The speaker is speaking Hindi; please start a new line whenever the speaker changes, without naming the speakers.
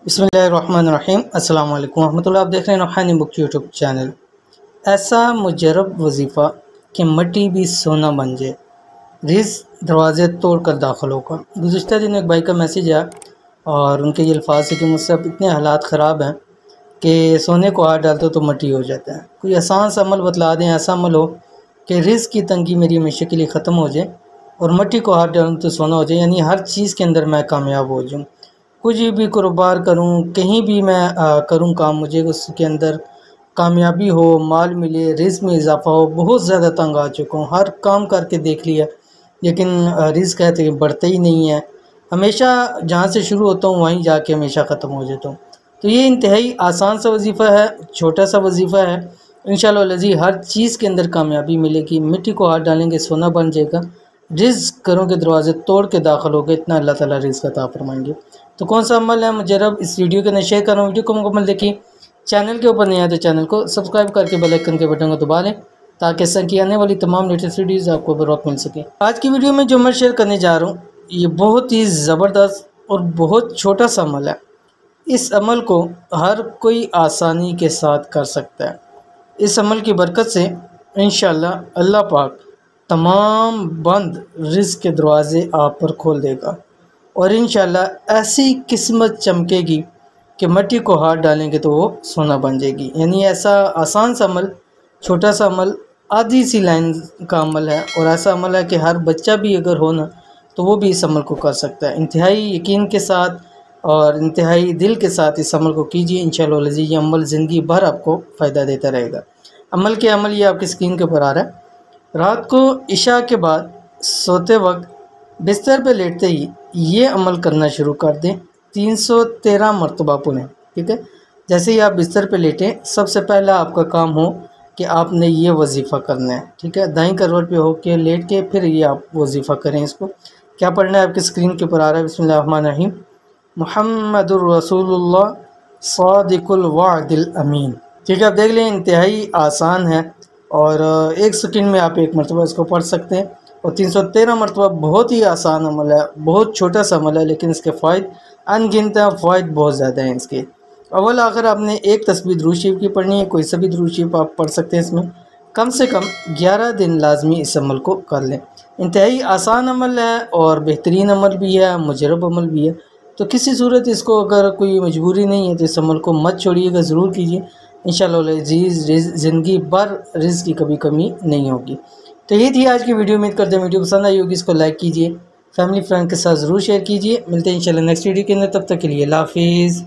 बिस्मिल्लाहिर्रहमानिर्रहीम अस्सलाम वालेकुम रहमतुल्लाह। आप देख रहे हैं रूहानी बुक यूट्यूब चैनल। ऐसा मुजरब वजीफ़ा कि मिट्टी भी सोना बन जाए, रिज़्क़ दरवाज़े तोड़ कर दाखिल होगा। गुज़िश्ता दिन एक भाई का मैसेज आया और उनके ये अल्फाज है कि मुझसे अब इतने हालात ख़राब हैं कि सोने को हाथ डालते हो तो मिट्टी हो जाता है। कोई आसान सा अमल बतला दें, ऐसा अमल हो कि रिज़्क़ की तंगी मेरी हमेशा के लिए ख़त्म हो जाए और मिट्टी को हाथ डालूँ तो सोना हो जाए, यानी हर चीज़ के अंदर मैं कामयाब हो जाऊँ। कुछ भी कारोबार करूं, कहीं भी मैं करूं काम, मुझे उसके अंदर कामयाबी हो, माल मिले, रिज़्क़ में इजाफ़ा हो। बहुत ज़्यादा तंग आ चुका हूं, हर काम करके देख लिया लेकिन रिज़्क़ है तो बढ़ता ही नहीं है। हमेशा जहां से शुरू होता हूं वहीं जाके हमेशा ख़त्म हो जाता हूं। तो ये इंतहाई आसान सा वजीफ़ा है, छोटा सा वजीफ़ा है। इंशाअल्लाह लज़ी हर चीज़ के अंदर कामयाबी मिलेगी। मिट्टी को हाथ डालेंगे सोना बन जाएगा, रिज़्क़ घरों के दरवाजे तोड़ के दाखिल हो गए, इतना अल्लाह ताला रिज़्क़ अता फरमाएंगे। तो कौन सा अमल है मुजरब, इस वीडियो के अंदर शेयर कर रहा हूँ। वीडियो को मुकम्मल देखिए। चैनल के ऊपर नहीं आए तो चैनल को सब्सक्राइब करके बेल आइकन के बटन को दबा लें ताकि सर की आने वाली तमाम लेटेस्ट वीडियोज़ आपको बर वक्त मिल सके। आज की वीडियो में जो अमल शेयर करने जा रहा हूँ ये बहुत ही ज़बरदस्त और बहुत छोटा सा अमल है। इस अमल को हर कोई आसानी के साथ कर सकता है। इस अमल की बरकत से इंशाअल्लाह अल्लाह पाक तमाम बंद रिज़्क़ के दरवाज़े आप पर खोल देगा और इंशाअल्लाह ऐसी किस्मत चमकेगी कि मिट्टी को हाथ डालेंगे तो वो सोना बन जाएगी। यानी ऐसा आसान सा अमल, छोटा सा अमल, आधी सी लाइन का अमल है और ऐसा अमल है कि हर बच्चा भी अगर हो ना तो वो भी इस अमल को कर सकता है। इंतहाई यकीन के साथ और इंतहाई दिल के साथ इस अमल को कीजिए। इंशाअल्लाह लज़ी ये अमल ज़िंदगी भर आपको फ़ायदा देता रहेगा। अमल के अमल ये आपकी स्क्रीन के ऊपर आ रहा है। रात को इशा के बाद सोते वक्त बिस्तर पे लेटते ही ये अमल करना शुरू कर दें। 313 मरतबा पुनः, ठीक है। जैसे ही आप बिस्तर पे लेटें सबसे पहला आपका काम हो कि आपने ये वजीफ़ा करना है, ठीक है। दाईं करवट पे हो के लेट के फिर ये आप वजीफ़ा करें। इसको क्या पढ़ना है आपकी स्क्रीन के ऊपर आ रहा है। बिस्मिल्लाहिर्रहमानिर्रहीम। मुहम्मदुर रसूलुल्लाह सादिकुल वादिल अमीन, ठीक है। आप देख लें इंतहाई आसान है और एक सेकंड में आप एक मरतबा इसको पढ़ सकते हैं। और 313 मरतबा बहुत ही आसान अमल है, बहुत छोटा सा अमल है लेकिन इसके फ़ायदे अनगिनत हैं, फ़ायदे बहुत ज़्यादा हैं इसके। अव्वल आखिर आपने एक तस्बीह दुरूद शरीफ की पढ़नी है, कोई सा भी दुरूद शरीफ आप पढ़ सकते हैं। इसमें कम से कम 11 दिन लाजमी इस अमल को कर लें। इंतहाई आसान अमल है और बेहतरीन अमल भी है, मुजरब अमल भी है। तो किसी सूरत इसको अगर कोई मजबूरी नहीं है तो इस अमल को मत छोड़िएगा, ज़रूर कीजिए। इंशाअल्लाह अज़ीज़ ज़िंदगी भर रिज़्क़ की कभी कमी नहीं होगी। तो ये थी आज की वीडियो। उम्मीद करते हैं वीडियो पसंद आई होगी। इसको लाइक कीजिए, फैमिली फ्रेंड के साथ ज़रूर शेयर कीजिए। मिलते हैं इंशाल्लाह नेक्स्ट वीडियो के अंदर, तब तक के लिए अल्लाह हाफ़िज़।